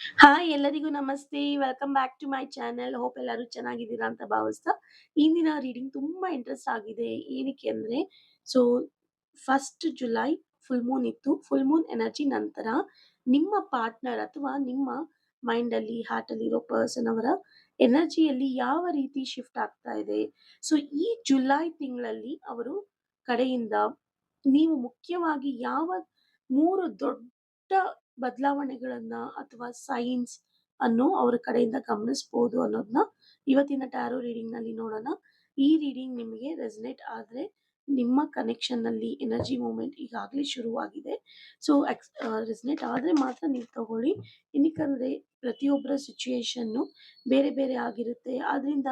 Hi ಎಲ್ಲರಿಗೂ ನಮಸ್ತೆ. Welcome back to my channel. Hope ಎಲ್ಲರೂ ಚೆನ್ನಾಗಿದ್ದೀರಾ ಅಂತ ಭಾವಿಸ್ತಾ, ಇಂದಿನ ರೀಡಿಂಗ್ ತುಂಬಾ ಇಂಟ್ರೆಸ್ಟ್ ಆಗಿದೆ. ಏನಕ್ಕೆ ಅಂದ್ರೆ, so first July full Moon ಇತ್ತು. ಫುಲ್ ಮೂನ್ ಎನರ್ಜಿ ನಂತರ ನಿಮ್ಮ ಪಾರ್ಟ್ನರ್ ಅಥವಾ ನಿಮ್ಮ ಮೈಂಡಲ್ಲಿ, ಹಾರ್ಟಲ್ಲಿ ಇರೋ ಪರ್ಸನ್ ಅವರ ಎನರ್ಜಿಯಲ್ಲಿ ಯಾವ ರೀತಿ ಶಿಫ್ಟ್ ಆಗ್ತಾ ಇದೆ. ಸೊ ಈ ಜುಲೈ ತಿಂಗಳಲ್ಲಿ ಅವರು ಕಡೆಯಿಂದ ನೀವು ಮುಖ್ಯವಾಗಿ ಯಾವ 3 ದೊಡ್ಡ ಬದಲಾವಣೆಗಳನ್ನ ಅಥವಾ ಸೈನ್ಸ್ ಅನ್ನು ಅವರ ಕಡೆಯಿಂದ ಗಮನಿಸಬಹುದು ಅನ್ನೋದನ್ನ ಇವತ್ತಿನ ಟ್ಯಾರೋ ರೀಡಿಂಗ್ ನಲ್ಲಿ ನೋಡೋಣ. ಈ ರೀಡಿಂಗ್ ನಿಮಗೆ ರೆಸನೇಟ್ ಆದ್ರೆ ನಿಮ್ಮ ಕನೆಕ್ಷನ್ ನಲ್ಲಿ ಎನರ್ಜಿ ಮೂವ್ಮೆಂಟ್ ಈಗಾಗಲೇ ಶುರುವಾಗಿದೆ. ಸೊ ರೆಸನೇಟ್ ಆದ್ರೆ ಮಾತ್ರ ನೀವು ತಗೊಳ್ಳಿ. ಏನಕ್ಕಂದ್ರೆ ಪ್ರತಿಯೊಬ್ಬರ ಸಿಚುಯೇಷನ್ ಬೇರೆ ಬೇರೆ ಆಗಿರುತ್ತೆ. ಆದ್ರಿಂದ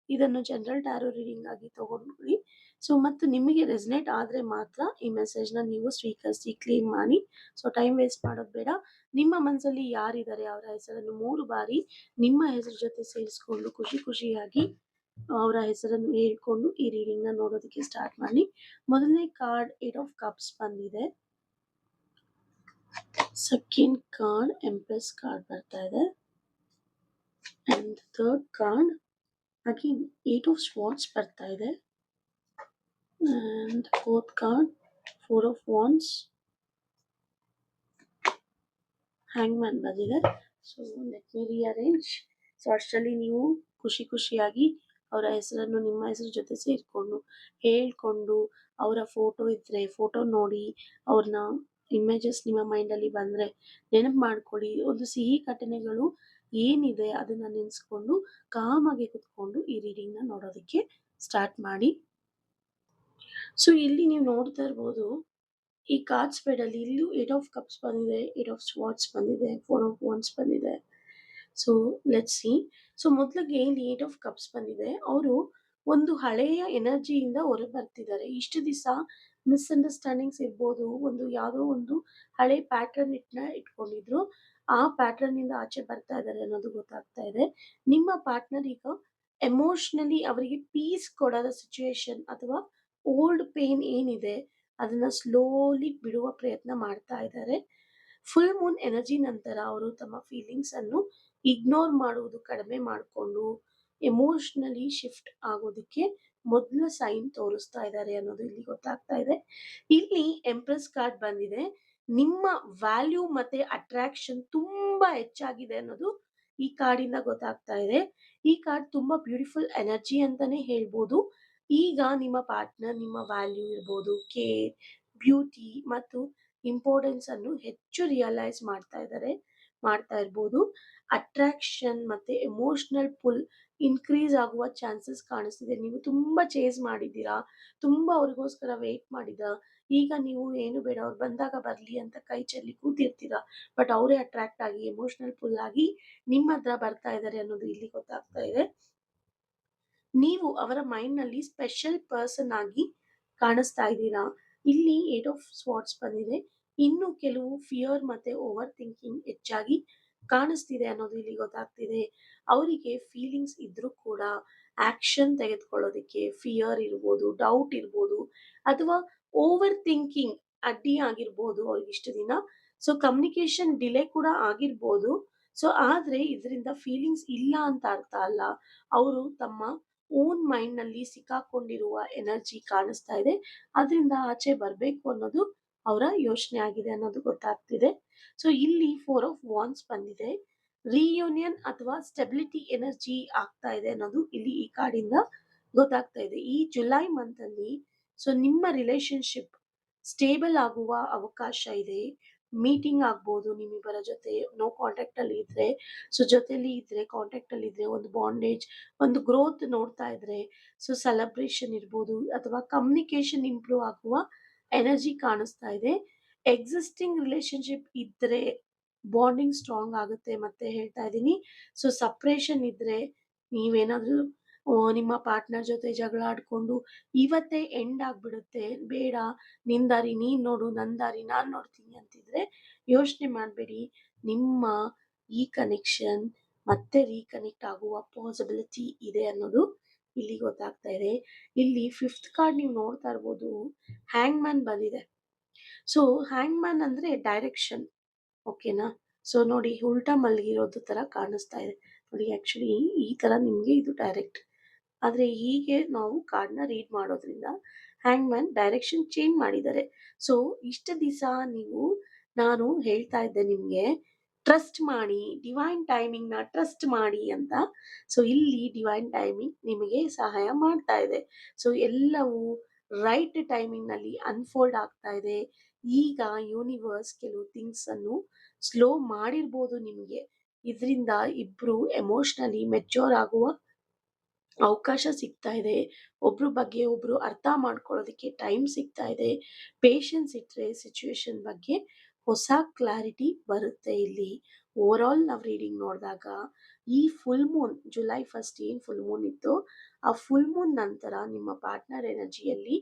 ಇದನ್ನು ಜನರಲ್ ಟ್ಯಾರೋ ರೀಡಿಂಗ್ ಆಗಿ ತಗೊಂಡ್ಕೊಳ್ಳಿ. ಸೊ ಮತ್ತು ನಿಮಗೆ ರೆಸನೇಟ್ ಆದ್ರೆ ಮಾತ್ರ ಈ ಮೆಸೇಜ್ನ ನೀವು ಸ್ವೀಕರಿಸಿ, ಕ್ಲೇಮ್ ಮಾಡಿ. ಸೊ ಟೈಮ್ ವೇಸ್ಟ್ ಮಾಡೋದು ಬೇಡ. ನಿಮ್ಮ ಮನಸ್ಸಲ್ಲಿ ಯಾರಿದ್ದಾರೆ ಅವರ ಹೆಸರನ್ನು 3 ಬಾರಿ ನಿಮ್ಮ ಹೆಸರು ಜೊತೆ ಸೇರಿಸ್ಕೊಂಡು ಖುಷಿ ಖುಷಿಯಾಗಿ ಅವರ ಹೆಸರನ್ನು ಹೇಳ್ಕೊಂಡು ಈ ರೀಡಿಂಗ್ ನ ನೋಡೋದಕ್ಕೆ ಸ್ಟಾರ್ಟ್ ಮಾಡಿ. ಮೊದಲನೇ ಕಾರ್ಡ್ 8 ಆಫ್ ಕಪ್ಸ್ ಬಂದಿದೆ. ಸೆಕೆಂಡ್ ಕಾರ್ಡ್ ಎಂಪ್ರೆಸ್ ಕಾರ್ಡ್ ಬರ್ತಾ ಇದೆ. And third card again 8 of swords ಬರ್ತಾ ಇದೆ. And fourth card 4 of wands, hangman ಬಂದಿದೆ. So let me rearrange. So ಅಷ್ಟರಲ್ಲಿ ನೀವು ಖುಷಿ ಖುಷಿಯಾಗಿ ಅವರ ಹೆಸರನ್ನು ನಿಮ್ಮ ಹೆಸರು ಜೊತೆ ಸೇರಿಕೊಂಡು ಹೇಳ್ಕೊಂಡು, ಅವರ ಫೋಟೋ ಇದ್ರೆ ಫೋಟೋ ನೋಡಿ, ಅವ್ರನ್ನ ಇಮೇಜಸ್ ನಿಮ್ಮ ಮೈಂಡಲ್ಲಿ ಬಂದರೆ ನೆನಪು ಮಾಡ್ಕೊಳ್ಳಿ. ಒಂದು ಸಿಹಿ ಘಟನೆಗಳು ಏನಿದೆ ಅದನ್ನು ನೆನೆಸ್ಕೊಂಡು ಕಾಮಾಗಿ ಕುತ್ಕೊಂಡು ಈ ರೀಡಿಂಗ್ನ ನೋಡೋದಕ್ಕೆ ಸ್ಟಾರ್ಟ್ ಮಾಡಿ. ಸೊ ಇಲ್ಲಿ ನೀವು ನೋಡ್ತಾ ಇರ್ಬೋದು, ಈ ಕಾರ್ಡ್ ಸ್ಪ್ರೆಡ್ ಅಲ್ಲಿ ಇಲ್ಲೂ 8 ಆಫ್ ಕಪ್ಸ್ ಬಂದಿದೆ, 8 ಆಫ್ ಸ್ವಾರ್ಡ್ಸ್ ಬಂದಿದೆ, 4 ಆಫ್ ವಾಂಡ್ಸ್ ಬಂದಿದೆ. So let's see. ಸೊ ಮೊದಲಿಗೆ ಇಲ್ಲಿ 8 ಆಫ್ ಕಪ್ಸ್ ಬಂದಿದೆ. ಅವರು ಒಂದು ಹಳೆಯ ಎನರ್ಜಿಯಿಂದ ಹೊರ ಬರ್ತಿದ್ದಾರೆ. ಇಷ್ಟು ದಿವಸ ಮಿಸ್ಅಂಡರ್ಸ್ಟ್ಯಾಂಡಿಂಗ್ಸ್ ಇರ್ಬೋದು, ಒಂದು ಯಾವುದೋ ಒಂದು ಹಳೆ ಪ್ಯಾಟರ್ನ್ ಇಟ್ಕೊಂಡಿದ್ರು. ಆ ಪ್ಯಾಟರ್ನ್ ಇಂದ ಆಚೆ ಬರ್ತಾ ಇದ್ದಾರೆ ಅನ್ನೋದು ಗೊತ್ತಾಗ್ತಾ ಇದೆ. ನಿಮ್ಮ ಪಾರ್ಟ್ನರ್ ಈಗ ಎಮೋಷನಲಿ ಅವರಿಗೆ ಪೀಸ್ ಕೊಡೋದ ಸಿಚುಯೇಷನ್ ಅಥವಾ ಓಲ್ಡ್ ಪೇನ್ ಏನಿದೆ ಅದನ್ನ ಸ್ಲೋಲಿ ಬಿಡುವ ಪ್ರಯತ್ನ ಮಾಡ್ತಾ ಇದ್ದಾರೆ. ಫುಲ್ ಮೂನ್ ಎನರ್ಜಿ ನಂತರ ಅವರು ತಮ್ಮ ಫೀಲಿಂಗ್ಸ್ ಅನ್ನು ಇಗ್ನೋರ್ ಮಾಡುವುದು ಕಡಿಮೆ ಮಾಡಿಕೊಂಡು ಎಮೋಷನಲಿ ಶಿಫ್ಟ್ ಆಗೋದಕ್ಕೆ ಮೊದಲ ಸೈನ್ ತೋರಿಸ್ತಾ ಇದ್ದಾರೆ ಅನ್ನೋದು ಇಲ್ಲಿ ಗೊತ್ತಾಗ್ತಾ ಇದೆ. ಇಲ್ಲಿ ಎಂಪ್ರೆಸ್ ಕಾರ್ಡ್ ಬಂದಿದೆ. ನಿಮ್ಮ ವ್ಯಾಲ್ಯೂ ಮತ್ತೆ ಅಟ್ರಾಕ್ಷನ್ ತುಂಬಾ ಹೆಚ್ಚಾಗಿದೆ ಅನ್ನೋದು ಈ ಕಾರ್ಡಿಂದ ಗೊತ್ತಾಗ್ತಾ ಇದೆ. ಈ ಕಾರ್ಡ್ ತುಂಬಾ ಬ್ಯೂಟಿಫುಲ್ ಎನರ್ಜಿ ಅಂತಾನೆ ಹೇಳ್ಬೋದು. ಈಗ ನಿಮ್ಮ ಪಾರ್ಟ್ನರ್ ನಿಮ್ಮ ವ್ಯಾಲ್ಯೂ ಇರ್ಬೋದು, ಕೇರ್, ಬ್ಯೂಟಿ ಮತ್ತು ಇಂಪಾರ್ಟೆನ್ಸ್ ಅನ್ನು ಹೆಚ್ಚು ರಿಯಲೈಸ್ ಮಾಡ್ತಾ ಇರ್ಬೋದು. ಅಟ್ರಾಕ್ಷನ್ ಮತ್ತೆ ಎಮೋಷನಲ್ ಪುಲ್ ಇನ್ಕ್ರೀಸ್ ಆಗುವ ಚಾನ್ಸಸ್ ಕಾಣಿಸ್ತಿದೆ. ನೀವು ತುಂಬಾ ಚೇಸ್ ಮಾಡಿದ್ದೀರಾ, ತುಂಬಾ ಅವ್ರಿಗೋಸ್ಕರ ವೇಟ್ ಮಾಡಿದ. ಈಗ ನೀವು ಏನು ಬೇಡ ಅವ್ರು ಬಂದಾಗ ಬರ್ಲಿ ಅಂತ ಕೈ ಚೆಲ್ಲಿ ಕೂತಿರ್ತೀರಾ. ಬಟ್ ಅವರೇ ಅಟ್ರಾಕ್ಟ್ ಆಗಿ ಎಮೋಷನಲ್ ಪುಲ್ ಆಗಿ ನಿಮ್ಮ ಹತ್ರ ಬರ್ತಾ ಇದ್ದಾರೆ ಅನ್ನೋದು ಇಲ್ಲಿ ಗೊತ್ತಾಗ್ತಾ ಇದೆ. ನೀವು ಅವರ ಮೈಂಡ್ ನಲ್ಲಿ ಸ್ಪೆಷಲ್ ಪರ್ಸನ್ ಆಗಿ ಕಾಣಿಸ್ತಾ ಇದ್ದೀರಾ. ಇಲ್ಲಿ 8 ಆಫ್ ಸ್ವಾರ್ಡ್ಸ್ ಬಂದಿದೆ. ಇನ್ನು ಕೆಲವು ಫಿಯರ್ ಮತ್ತೆ ಓವರ್ ಥಿಂಕಿಂಗ್ ಹೆಚ್ಚಾಗಿ ಕಾಣಿಸ್ತಿದೆ ಅನ್ನೋದು ಇಲ್ಲಿ ಗೊತ್ತಾಗ್ತಿದೆ. ಅವರಿಗೆ ಫೀಲಿಂಗ್ಸ್ ಇದ್ರೂ ಕೂಡ ಆಕ್ಷನ್ ತೆಗೆದುಕೊಳ್ಳೋದಕ್ಕೆ ಫಿಯರ್ ಇರ್ಬೋದು, ಡೌಟ್ ಇರ್ಬೋದು, ಅಥವಾ ಓವರ್ ಥಿಂಕಿಂಗ್ ಅಡ್ಡಿ ಆಗಿರ್ಬೋದು ಅವ್ರಿಗೆ ಇಷ್ಟು ದಿನ. ಸೊ ಕಮ್ಯುನಿಕೇಶನ್ ಡಿಲೇ ಕೂಡ ಆಗಿರ್ಬೋದು. ಸೊ ಆದ್ರೆ ಇದರಿಂದ ಫೀಲಿಂಗ್ಸ್ ಇಲ್ಲ ಅಂತ ಅರ್ಥ ಅಲ್ಲ. ಅವರು ತಮ್ಮ ಓನ್ ಮೈಂಡ್ ನಲ್ಲಿ ಸಿಕ್ಕಾಕೊಂಡಿರುವ ಎನರ್ಜಿ ಕಾಣಿಸ್ತಾ ಇದೆ. ಅದರಿಂದ ಆಚೆ ಬರ್ಬೇಕು ಅನ್ನೋದು ಅವರ ಯೋಚನೆ ಆಗಿದೆ ಅನ್ನೋದು ಗೊತ್ತಾಗ್ತಿದೆ. ಸೊ ಇಲ್ಲಿ 4 ಆಫ್ ವಾಂಡ್ಸ್ ಬಂದಿದೆ. ರಿಯೂನಿಯನ್ ಅಥವಾ ಸ್ಟೆಬಿಲಿಟಿ ಎನರ್ಜಿ ಆಗ್ತಾ ಇದೆ ಅನ್ನೋದು ಇಲ್ಲಿ ಈ ಕಾರ್ಡಿಂದ ಗೊತ್ತಾಗ್ತಾ ಇದೆ. ಈ ಜುಲೈ ಮಂತ್ ಅಲ್ಲಿ ಸೊ ನಿಮ್ಮ ರಿಲೇಶನ್ಶಿಪ್ ಸ್ಟೇಬಲ್ ಆಗುವ ಅವಕಾಶ ಇದೆ. ಮೀಟಿಂಗ್ ಆಗ್ಬೋದು ನಿಮ್ಮಿಬ್ಬರ ಜೊತೆ, ನೋ ಕಾಂಟ್ಯಾಕ್ಟ್ ಅಲ್ಲಿ ಇದ್ರೆ, ಸೊ ಜೊತೆಲಿ ಇದ್ರೆ, ಕಾಂಟ್ಯಾಕ್ಟ್ ಅಲ್ಲಿ ಇದ್ರೆ, ಒಂದು ಬಾಂಡೇಜ್, ಒಂದು ಗ್ರೋತ್ ನೋಡ್ತಾ ಇದ್ರೆ, ಸೊ ಸೆಲೆಬ್ರೇಷನ್ ಇರ್ಬೋದು ಅಥವಾ ಕಮ್ಯುನಿಕೇಶನ್ ಇಂಪ್ರೂವ್ ಆಗುವ ಎನರ್ಜಿ ಕಾಣಿಸ್ತಾ ಇದೆ. ಎಕ್ಸಿಸ್ಟಿಂಗ್ ರಿಲೇಶನ್ಶಿಪ್ ಇದ್ರೆ ಬಾಂಡಿಂಗ್ ಸ್ಟ್ರಾಂಗ್ ಆಗುತ್ತೆ ಮತ್ತೆ ಹೇಳ್ತಾ ಇದ್ದೀನಿ. ಸೊ ಸಪ್ರೇಷನ್ ಇದ್ರೆ ನೀವೇನಾದ್ರೂ ನಿಮ್ಮ ಪಾರ್ಟ್ನರ್ ಜೊತೆ ಜಗಳ ಆಡ್ಕೊಂಡು ಇವತ್ತೇ ಎಂಡ್ ಆಗ್ಬಿಡುತ್ತೆ, ಬೇಡ ನಿನ್ ದಾರಿ ನೀನ್ ನೋಡು, ನನ್ ದಾರಿ ನಾನ್ ನೋಡ್ತೀನಿ ಅಂತಿದ್ರೆ ಯೋಚನೆ ಮಾಡಬೇಡಿ. ನಿಮ್ಮ ಈ ಕನೆಕ್ಷನ್ ಮತ್ತೆ ರೀಕನೆಕ್ಟ್ ಆಗುವ ಪಾಸಿಬಿಲಿಟಿ ಇದೆ ಅನ್ನೋದು ಇಲ್ಲಿ ಗೊತ್ತಾಗ್ತಾ ಇದೆ. ಇಲ್ಲಿ 5th ಕಾರ್ಡ್ ನೀವು ನೋಡ್ತಾ ಇರ್ಬೋದು, ಹ್ಯಾಂಗ್ ಮ್ಯಾನ್ ಬಂದಿದೆ. ಸೊ ಹ್ಯಾಂಗ್ ಮ್ಯಾನ್ ಅಂದ್ರೆ ಡೈರೆಕ್ಷನ್, ಓಕೆನಾ. ಸೊ ನೋಡಿ ಉಲ್ಟಾ ಮಲಗಿರೋದು ತರ ಕಾಣಿಸ್ತಾ ಇದೆ. ನೋಡಿ ಆಕ್ಚುಲಿ ಈ ತರ ನಿಮ್ಗೆ ಇದು ಡೈರೆಕ್ಟ್. ಆದ್ರೆ ಹೀಗೆ ನಾವು ಕಾರ್ಡ್ನ ರೀಡ್ ಮಾಡೋದ್ರಿಂದ ಹ್ಯಾಂಗ್ ಮ್ಯಾನ್ ಡೈರೆಕ್ಷನ್ ಚೇಂಜ್ ಮಾಡಿದ್ದಾರೆ. ಸೊ ಇಷ್ಟ ದಿವಸ ನೀವು ನಾನು ಹೇಳ್ತಾ ಇದ್ದೆ ನಿಮ್ಗೆ ಟ್ರಸ್ಟ್ ಮಾಡಿ, ಡಿವೈನ್ ಟೈಮಿಂಗ್ ನ ಟ್ರಸ್ಟ್ ಮಾಡಿ ಅಂತ. ಸೊ ಇಲ್ಲಿ ಡಿವೈನ್ ಟೈಮಿಂಗ್ ನಿಮಗೆ ಸಹಾಯ ಮಾಡ್ತಾ ಇದೆ. ಸೊ ಎಲ್ಲವೂ ರೈಟ್ ಟೈಮಿಂಗ್ ನಲ್ಲಿ ಅನ್ಫೋಲ್ಡ್ ಆಗ್ತಾ ಇದೆ. ಈಗ ಯೂನಿವರ್ಸ್ ಕೆಲವು ಥಿಂಗ್ಸ್ ಅನ್ನು ಸ್ಲೋ ಮಾಡಿರ್ಬೋದು ನಿಮಗೆ. ಇದರಿಂದ ಇಬ್ರು ಎಮೋಷನಲಿ ಮೆಚ್ಯೂರ್ ಆಗುವ ಅವಕಾಶ ಸಿಗ್ತಾ ಇದೆ. ಒಬ್ರ ಬಗ್ಗೆ ಒಬ್ರು ಅರ್ಥ ಮಾಡ್ಕೊಳ್ಳೋದಕ್ಕೆ ಟೈಮ್ ಸಿಗ್ತಾ ಇದೆ. ಪೇಷನ್ಸ್ ಇಟ್ರೆ ಸಿಚುವೇಶನ್ ಬಗ್ಗೆ ಹೊಸ ಕ್ಲಾರಿಟಿ ಬರುತ್ತೆ. ಇಲ್ಲಿ ಓವರ್ ಆಲ್ ನಾವು ರೀಡಿಂಗ್ ನೋಡಿದಾಗ ಈ ಫುಲ್ ಮೂನ್ ಜುಲೈ 1 ಏನ್ ಫುಲ್ ಮೂನ್ ಇತ್ತು, ಆ ಫುಲ್ ಮೂನ್ ನಂತರ ನಿಮ್ಮ ಪಾರ್ಟ್ನರ್ ಎನರ್ಜಿಯಲ್ಲಿ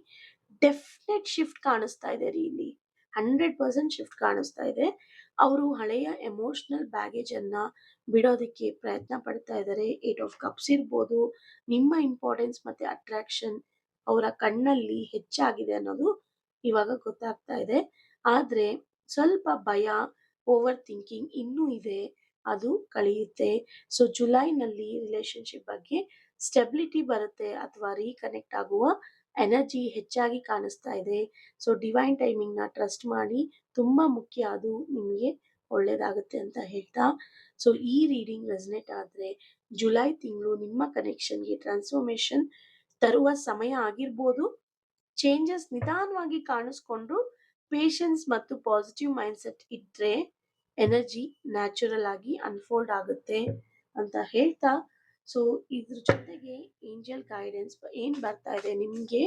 ಡೆಫಿನೆಟ್ ಶಿಫ್ಟ್ ಕಾಣಿಸ್ತಾ ಇದೆ ರೀ. ಇಲ್ಲಿ 100% ಶಿಫ್ಟ್ ಕಾಣಿಸ್ತಾ ಇದೆ. ಅವರು ಹಳೆಯ ಎಮೋಷನಲ್ ಬ್ಯಾಗೇಜ್ ಅನ್ನ ಬಿಡೋದಕ್ಕೆ ಪ್ರಯತ್ನ ಪಡ್ತಾ ಇದ್ದಾರೆ. 8 ಆಫ್ ಕಪ್ಸ್ ಇರ್ಬೋದು. ನಿಮ್ಮ ಇಂಪಾರ್ಟೆನ್ಸ್ ಮತ್ತೆ ಅಟ್ರಾಕ್ಷನ್ ಅವರ ಕಣ್ಣಲ್ಲಿ ಹೆಚ್ಚಾಗಿದೆ ಅನ್ನೋದು ಇವಾಗ ಗೊತ್ತಾಗ್ತಾ ಇದೆ. ಆದ್ರೆ ಸ್ವಲ್ಪ ಭಯ, ಓವರ್ ಥಿಂಕಿಂಗ್ ಇನ್ನೂ ಇದೆ. ಅದು ಕಳೆಯುತ್ತೆ. ಸೊ ಜುಲೈನಲ್ಲಿ ರಿಲೇಶನ್ಶಿಪ್ ಬಗ್ಗೆ ಸ್ಟೆಬಿಲಿಟಿ ಬರುತ್ತೆ ಅಥವಾ ರೀಕನೆಕ್ಟ್ ಆಗುವ ಎನರ್ಜಿ ಹೆಚ್ಚಾಗಿ ಕಾಣಿಸ್ತಾ ಇದೆ. ಸೊ ಡಿವೈನ್ ಟೈಮಿಂಗ್ ನ ಟ್ರಸ್ಟ್ ಮಾಡಿ, ತುಂಬಾ ಮುಖ್ಯ. ಅದು ನಿಮಗೆ ಒಳ್ಳೇದಾಗುತ್ತೆ ಅಂತ ಹೇಳ್ತಾ, ಸೊ ಈ ರೀಡಿಂಗ್ ರೆಸನೇಟ್ ಆದ್ರೆ ಜುಲೈ ತಿಂಗಳು ನಿಮ್ಮ ಕನೆಕ್ಷನ್ಗೆ ಟ್ರಾನ್ಸ್ಫಾರ್ಮೇಶನ್ ತರುವ ಸಮಯ ಆಗಿರ್ಬೋದು. ಚೇಂಜಸ್ ನಿಧಾನವಾಗಿ ಕಾಣಿಸ್ಕೊಂಡ್ರು ಪೇಷನ್ಸ್ ಮತ್ತು ಪಾಸಿಟಿವ್ ಮೈಂಡ್ಸೆಟ್ ಇಟ್ರೆ ಎನರ್ಜಿ ನ್ಯಾಚುರಲ್ ಆಗಿ ಅನ್ಫೋಲ್ಡ್ ಆಗುತ್ತೆ ಅಂತ ಹೇಳ್ತಾ, ಸೊ ಇದ್ರ ಜೊತೆಗೆ ಏಂಜಲ್ ಗೈಡೆನ್ಸ್ ಏನ್ ಬರ್ತಾ ಇದೆ ನಿಮ್ಗೆ,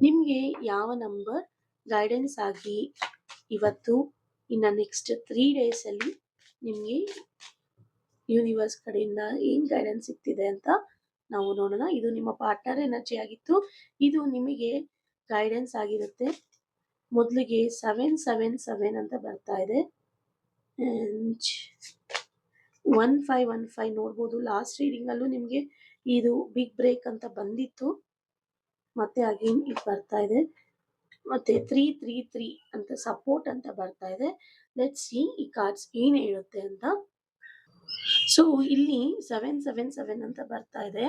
ನಿಮ್ಗೆ ಯಾವ ನಂಬರ್ ಗೈಡೆನ್ಸ್ ಆಗಿ ಇವತ್ತು ಇನ್ನ ನೆಕ್ಸ್ಟ್ 3 days ಅಲ್ಲಿ ನಿಮ್ಗೆ ಯೂನಿವರ್ಸ್ ಕಡೆಯಿಂದ ಏನ್ ಗೈಡೆನ್ಸ್ ಸಿಗ್ತಿದೆ ಅಂತ ನಾವು ನೋಡೋಣ. ಇದು ನಿಮ್ಮ ಪಾರ್ಟ್ನರ್ ಎನರ್ಜಿ ಆಗಿತ್ತು. ಇದು ನಿಮಗೆ ಗೈಡೆನ್ಸ್ ಆಗಿರುತ್ತೆ. ಮೊದಲಿಗೆ 777 ಅಂತ ಬರ್ತಾ ಇದೆ. 1515 ನೋಡ್ಬೋದು. ಲಾಸ್ಟ್ ರೀಡಿಂಗ್ ಅಲ್ಲೂ ನಿಮ್ಗೆ ಇದು ಬಿಗ್ ಬ್ರೇಕ್ ಅಂತ ಬಂದಿತ್ತು. ಮತ್ತೆ ಅಗೇನ್ ಇದು ಬರ್ತಾ ಇದೆ. ಮತ್ತೆ 333 ಅಂತ ಸಪೋರ್ಟ್ ಅಂತ ಬರ್ತಾ ಇದೆ. ಲೆಟ್ಸ್ ಸಿ ಈ ಕಾರ್ಡ್ಸ್ ಏನ್ ಹೇಳುತ್ತೆ ಅಂತ. ಸೊ ಇಲ್ಲಿ 777 ಅಂತ ಬರ್ತಾ ಇದೆ.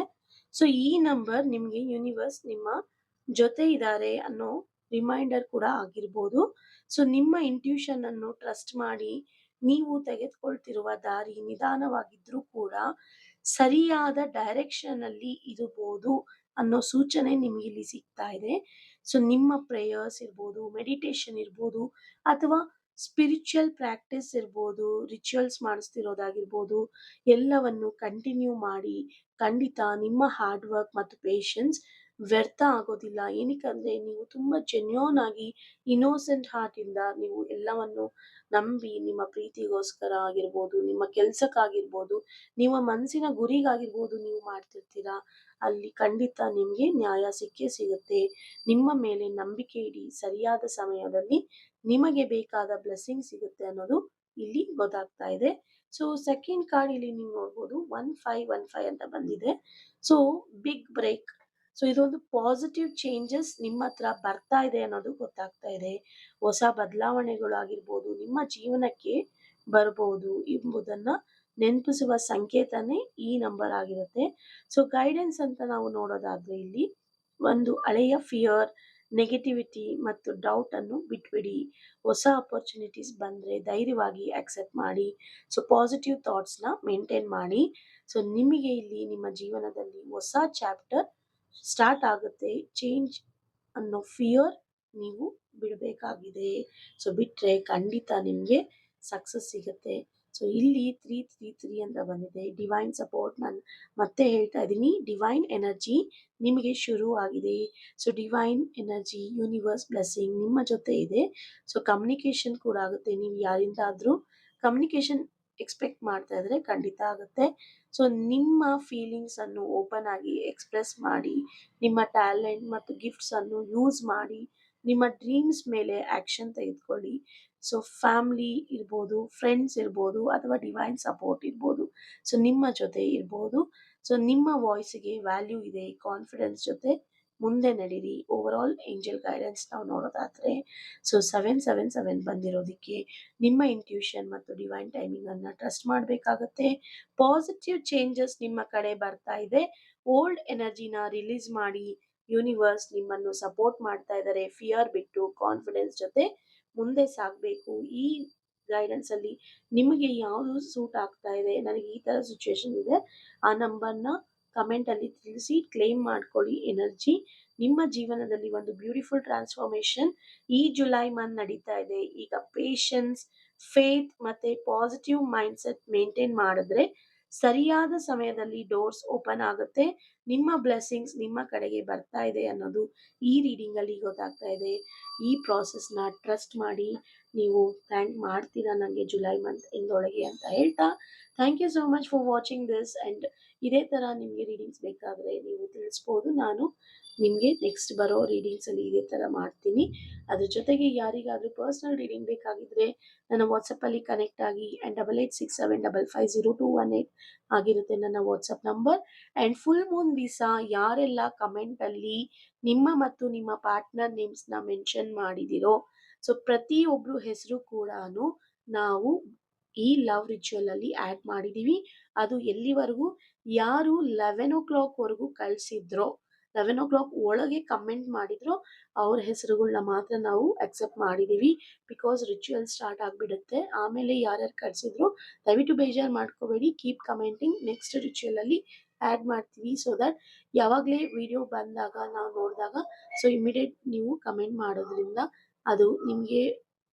ಸೊ ಈ ನಂಬರ್ ನಿಮ್ಗೆ ಯೂನಿವರ್ಸ್ ನಿಮ್ಮ ಜೊತೆ ಇದ್ದಾರೆ ಅನ್ನೋ ರಿಮೈಂಡರ್ ಕೂಡ ಆಗಿರ್ಬೋದು. ಸೊ ನಿಮ್ಮ ಇಂಟ್ಯೂಷನ್ ಅನ್ನು ಟ್ರಸ್ಟ್ ಮಾಡಿ, ನೀವು ತೆಗೆದುಕೊಳ್ತಿರುವ ದಾರಿ ನಿಧಾನವಾಗಿದ್ರೂ ಕೂಡ ಸರಿಯಾದ ಡೈರೆಕ್ಷನ್ ಅಲ್ಲಿ ಇರಬಹುದು ಅನ್ನೋ ಸೂಚನೆ ನಿಮ್ಗೆ ಇಲ್ಲಿ ಸಿಗ್ತಾ ಇದೆ. ಸೊ ನಿಮ್ಮ ಪ್ರೇಯರ್ಸ್ ಇರ್ಬೋದು, ಮೆಡಿಟೇಷನ್ ಇರ್ಬೋದು, ಅಥವಾ ಸ್ಪಿರಿಚುವಲ್ ಪ್ರಾಕ್ಟೀಸ್ ಇರ್ಬೋದು, ರಿಚುವಲ್ಸ್ ಮಾಡಿಸ್ತಿರೋದಾಗಿರ್ಬೋದು, ಎಲ್ಲವನ್ನು ಕಂಟಿನ್ಯೂ ಮಾಡಿ. ಖಂಡಿತ ನಿಮ್ಮ ಹಾರ್ಡ್ ವರ್ಕ್ ಮತ್ತು ಪೇಷನ್ಸ್ ವ್ಯರ್ಥ ಆಗೋದಿಲ್ಲ. ಏನಕ್ಕಂದ್ರೆ ನೀವು ತುಂಬಾ ಜೆನ್ಯೂನ್ ಆಗಿ ಇನ್ನೋಸೆಂಟ್ ಹಾರ್ಟ್ ಇಂದ ನೀವು ಎಲ್ಲವನ್ನು ನಂಬಿ ನಿಮ್ಮ ಪ್ರೀತಿಗೋಸ್ಕರ ಆಗಿರ್ಬೋದು, ನಿಮ್ಮ ಕೆಲ್ಸಕ್ಕಾಗಿರ್ಬೋದು, ನಿಮ್ಮ ಮನಸ್ಸಿನ ಗುರಿಗಾಗಿರ್ಬೋದು ನೀವು ಮಾಡ್ತಿರ್ತೀರಾ. ಅಲ್ಲಿ ಖಂಡಿತ ನಿಮ್ಗೆ ನ್ಯಾಯ ಸಿಕ್ಕೇ ಸಿಗುತ್ತೆ. ನಿಮ್ಮ ಮೇಲೆ ನಂಬಿಕೆ ಇಡಿ. ಸರಿಯಾದ ಸಮಯದಲ್ಲಿ ನಿಮಗೆ ಬೇಕಾದ ಬ್ಲೆಸ್ಸಿಂಗ್ ಸಿಗುತ್ತೆ ಅನ್ನೋದು ಇಲ್ಲಿ ಗೊತ್ತಾಗ್ತಾ ಇದೆ. ಸೊ ಸೆಕೆಂಡ್ ಕಾರ್ಡ್ ಇಲ್ಲಿ ನೀವು ನೋಡ್ಬೋದು 1515 ಅಂತ ಬಂದಿದೆ. So big break. ಸೊ ಇದೊಂದು ಪಾಸಿಟಿವ್ ಚೇಂಜಸ್ ನಿಮ್ಮ ಹತ್ರ ಬರ್ತಾ ಇದೆ ಅನ್ನೋದು ಗೊತ್ತಾಗ್ತಾ ಇದೆ. ಹೊಸ ಬದಲಾವಣೆಗಳು ಆಗಿರ್ಬೋದು ನಿಮ್ಮ ಜೀವನಕ್ಕೆ ಬರ್ಬೋದು ಎಂಬುದನ್ನ ನೆನಪಿಸುವ ಸಂಕೇತನೇ ಈ ನಂಬರ್ ಆಗಿರುತ್ತೆ. ಸೊ ಗೈಡೆನ್ಸ್ ಅಂತ ನಾವು ನೋಡೋದಾದ್ರೆ ಇಲ್ಲಿ ಒಂದು ಹಳೆಯ ಫಿಯರ್, ನೆಗೆಟಿವಿಟಿ ಮತ್ತು ಡೌಟ್ ಅನ್ನು ಬಿಟ್ಬಿಡಿ. ಹೊಸ ಅಪರ್ಚುನಿಟೀಸ್ ಬಂದ್ರೆ ಧೈರ್ಯವಾಗಿ ಅಕ್ಸೆಪ್ಟ್ ಮಾಡಿ. ಸೊ ಪಾಸಿಟಿವ್ ಥಾಟ್ಸ್ ನ ಮೇಂಟೈನ್ ಮಾಡಿ. ಸೊ ನಿಮಗೆ ಇಲ್ಲಿ ನಿಮ್ಮ ಜೀವನದಲ್ಲಿ ಹೊಸ ಚಾಪ್ಟರ್ ಸ್ಟಾರ್ಟ್ ಆಗುತ್ತೆ. ಚೇಂಜ್ ಅನ್ನೋ ಫಿಯರ್ ನೀವು ಬಿಡಬೇಕಾಗಿದೆ. ಸೊ ಬಿಟ್ರೆ ಖಂಡಿತ ನಿಮ್ಗೆ ಸಕ್ಸಸ್ ಸಿಗುತ್ತೆ. ಸೊ ಇಲ್ಲಿ 333 ಅಂತ ಬಂದಿದೆ. Divine support. ನಾನು ಮತ್ತೆ ಹೇಳ್ತಾ ಇದ್ದೀನಿ, ಡಿವೈನ್ ಎನರ್ಜಿ ನಿಮಗೆ ಶುರು ಆಗಿದೆ. So divine energy, universe blessing ನಿಮ್ಮ ಜೊತೆ ಇದೆ. ಸೊ ಕಮ್ಯುನಿಕೇಶನ್ ಕೂಡ ಆಗುತ್ತೆ. ನೀವು ಯಾರಿಂದಾದ್ರೂ ಕಮ್ಯುನಿಕೇಶನ್ ಎಕ್ಸ್ಪೆಕ್ಟ್ ಮಾಡ್ತಾ ಇದ್ರೆ ಖಂಡಿತ ಆಗುತ್ತೆ. ಸೊ ನಿಮ್ಮ ಫೀಲಿಂಗ್ಸ್ ಅನ್ನು ಓಪನ್ ಆಗಿ ಎಕ್ಸ್ಪ್ರೆಸ್ ಮಾಡಿ, ನಿಮ್ಮ ಟ್ಯಾಲೆಂಟ್ ಮತ್ತು ಗಿಫ್ಟ್ಸ್ ಅನ್ನು ಯೂಸ್ ಮಾಡಿ, ನಿಮ್ಮ ಡ್ರೀಮ್ಸ್ ಮೇಲೆ ಆಕ್ಷನ್ ತೆಗೆದುಕೊಳ್ಳಿ. ಸೊ ಫ್ಯಾಮಿಲಿ ಇರ್ಬೋದು, ಫ್ರೆಂಡ್ಸ್ ಇರ್ಬೋದು, ಅಥವಾ ಡಿವೈನ್ ಸಪೋರ್ಟ್ ಇರ್ಬೋದು, ಸೊ ನಿಮ್ಮ ಜೊತೆ ಇರ್ಬೋದು. ಸೊ ನಿಮ್ಮ ವಾಯ್ಸ್ಗೆ ವ್ಯಾಲ್ಯೂ ಇದೆ. ಕಾನ್ಫಿಡೆನ್ಸ್ ಜೊತೆ ಮುಂದೆ ನಡೀರಿ. ಓವರ್ ಆಲ್ ಏಂಜಲ್ ಗೈಡೆನ್ಸ್ ನಾವು ನೋಡೋದಾದ್ರೆ, ಸೊ 777 ಬಂದಿರೋದಕ್ಕೆ ನಿಮ್ಮ ಇಂಟ್ಯೂಷನ್ ಮತ್ತು ಡಿವೈನ್ ಟೈಮಿಂಗ್ ಅನ್ನ ಟ್ರಸ್ಟ್ ಮಾಡಬೇಕಾಗತ್ತೆ. ಪಾಸಿಟಿವ್ ಚೇಂಜಸ್ ನಿಮ್ಮ ಕಡೆ ಬರ್ತಾ ಇದೆ. ಓಲ್ಡ್ ಎನರ್ಜಿನ ರಿಲೀಸ್ ಮಾಡಿ. ಯೂನಿವರ್ಸ್ ನಿಮ್ಮನ್ನು ಸಪೋರ್ಟ್ ಮಾಡ್ತಾ ಇದ್ದಾರೆ. ಫಿಯರ್ ಬಿಟ್ಟು ಕಾನ್ಫಿಡೆನ್ಸ್ ಜೊತೆ ಮುಂದೆ ಸಾಗಬೇಕು. ಈ ಗೈಡೆನ್ಸ್ ಅಲ್ಲಿ ನಿಮಗೆ ಯಾವುದು ಸೂಟ್ ಆಗ್ತಾ ಇದೆ, ನನಗೆ ಈ ತರ ಸಿಚುವೇಶನ್ ಇದೆ, ಆ ನಂಬರ್ನ ಕಮೆಂಟ್ ಅಲ್ಲಿ ತಿಳಿಸಿ ಕ್ಲೇಮ್ ಮಾಡ್ಕೊಳ್ಳಿ. ಎನರ್ಜಿ ನಿಮ್ಮ ಜೀವನದಲ್ಲಿ ಒಂದು ಬ್ಯೂಟಿಫುಲ್ ಟ್ರಾನ್ಸ್ಫಾರ್ಮೇಶನ್ ಈ ಜುಲೈ ಮಂತ್ ನಡೀತಾ ಇದೆ. ಈಗ ಪೇಷನ್ಸ್, ಫೇತ್ ಮತ್ತೆ ಪಾಸಿಟಿವ್ ಮೈಂಡ್ ಸೆಟ್ ಮೇಂಟೈನ್ ಮಾಡಿದ್ರೆ ಸರಿಯಾದ ಸಮಯದಲ್ಲಿ ಡೋರ್ಸ್ ಓಪನ್ ಆಗುತ್ತೆ. ನಿಮ್ಮ ಬ್ಲೆಸ್ಸಿಂಗ್ಸ್ ನಿಮ್ಮ ಕಡೆಗೆ ಬರ್ತಾ ಇದೆ ಅನ್ನೋದು ಈ ರೀಡಿಂಗ್ ಅಲ್ಲಿ ಗೊತ್ತಾಗ್ತಾ ಇದೆ. ಈ ಪ್ರಾಸೆಸ್ನ ಟ್ರಸ್ಟ್ ಮಾಡಿ. ನೀವು ಥ್ಯಾಂಕ್ ಮಾಡ್ತೀರಾ ನನಗೆ ಜುಲೈ ಮಂತ್ ಇಂದೊಳಗೆ ಅಂತ ಹೇಳ್ತಾ, thank you so much for watching this. And ಇದೇ ತರ ನಿಮಗೆ ರೀಡಿಂಗ್ಸ್ ಬೇಕಾದ್ರೆ ನೀವು ತಿಳಿಸ್ಬೋದು. ನಾನು ನಿಮಗೆ ನೆಕ್ಸ್ಟ್ ಬರೋ ರೀಡಿಂಗ್ಸ್ ಅಲ್ಲಿ ಇದೇ ತರ ಮಾಡ್ತೀನಿ. ಅದ್ರ ಜೊತೆಗೆ ಯಾರಿಗಾದ್ರೂ ಪರ್ಸನಲ್ ರೀಡಿಂಗ್ ಬೇಕಾಗಿದ್ರೆ ನನ್ನ ವಾಟ್ಸಪ್ ಅಲ್ಲಿ ಕನೆಕ್ಟ್ ಆಗಿ. ಅಂಡ್ 8867550218 ಆಗಿರುತ್ತೆ ನನ್ನ WhatsApp number. And full Moon ದಿವಸ ಯಾರೆಲ್ಲ ಕಮೆಂಟ್ ಅಲ್ಲಿ ನಿಮ್ಮ ಮತ್ತು ನಿಮ್ಮ ಪಾರ್ಟ್ನರ್ ನೇಮ್ಸ್ ನ ಮೆನ್ಷನ್ ಮಾಡಿದಿರೋ, ಸೊ ಪ್ರತಿಯೊಬ್ರು ಹೆಸರು ಕೂಡ ನಾವು ಈ ಲವ್ ರಿಚುವಲ್ ಅಲ್ಲಿ ಆಡ್ ಮಾಡಿದೀವಿ. ಅದು ಎಲ್ಲಿವರೆಗೂ, ಯಾರು 11 o'clock ವರೆಗೂ ಕಳ್ಸಿದ್ರೋ, 11 o'clock ಒಳಗೆ ಕಮೆಂಟ್ ಮಾಡಿದ್ರು ಅವ್ರ ಹೆಸರುಗಳನ್ನ ಮಾತ್ರ ನಾವು ಅಕ್ಸೆಪ್ಟ್ ಮಾಡಿದೀವಿ. ಬಿಕಾಸ್ ರಿಚುವಲ್ ಸ್ಟಾರ್ಟ್ ಆಗ್ಬಿಡುತ್ತೆ. ಆಮೇಲೆ ಯಾರ್ಯಾರು ಕಳ್ಸಿದ್ರು ದಯವಿಟ್ಟು ಬೇಜಾರು ಮಾಡ್ಕೋಬೇಡಿ. Keep commenting. ನೆಕ್ಸ್ಟ್ ರಿಚುವಲ್ ಅಲ್ಲಿ ಆಡ್ ಮಾಡ್ತೀವಿ. ಸೊ ದಟ್ ಯಾವಾಗಲೇ ವಿಡಿಯೋ ಬಂದಾಗ ನಾವು ನೋಡಿದಾಗ ಸೊ ಇಮಿಡಿಯೇಟ್ ನೀವು ಕಮೆಂಟ್ ಮಾಡೋದ್ರಿಂದ, ಅದು ನಿಮಗೆ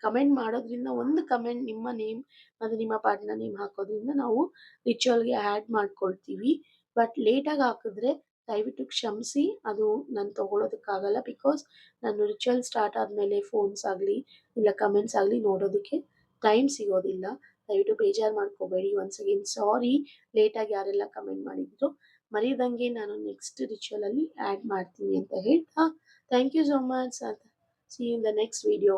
ಕಮೆಂಟ್ ಮಾಡೋದ್ರಿಂದ, ಒಂದು ಕಮೆಂಟ್ ನಿಮ್ಮ ನೇಮ್ ಮತ್ತು ನಿಮ್ಮ ಪಾರ್ಟ್ನರ್ ನೇಮ್ ಹಾಕೋದ್ರಿಂದ ನಾವು ರಿಚುವಲ್ಗೆ ಆ್ಯಡ್ ಮಾಡ್ಕೊಳ್ತೀವಿ. ಬಟ್ ಲೇಟಾಗಿ ಹಾಕಿದ್ರೆ ದಯವಿಟ್ಟು ಕ್ಷಮಿಸಿ. ಅದು ನಾನು ತಗೊಳ್ಳೋದಕ್ಕಾಗಲ್ಲ. ಬಿಕಾಸ್ ನಾನು ರಿಚುವಲ್ ಸ್ಟಾರ್ಟ್ ಆದಮೇಲೆ ಫೋನ್ಸ್ ಆಗಲಿ ಇಲ್ಲ ಕಮೆಂಟ್ಸ್ ಆಗಲಿ ನೋಡೋದಕ್ಕೆ ಟೈಮ್ ಸಿಗೋದಿಲ್ಲ. ದಯವಿಟ್ಟು ಬೇಜಾರು ಮಾಡ್ಕೋಬೇಡಿ. ಒನ್ಸ್ ಅಗೇನ್ ಸಾರಿ, ಲೇಟಾಗಿ ಯಾರೆಲ್ಲ ಕಮೆಂಟ್ ಮಾಡಿದ್ರು. ಮರೀದಂಗೆ ನಾನು ನೆಕ್ಸ್ಟ್ ರಿಚುವಲ್ ಅಲ್ಲಿ ಆ್ಯಡ್ ಮಾಡ್ತೀನಿ ಅಂತ ಹೇಳ್ತಾ, thank you so much. See you in the next video.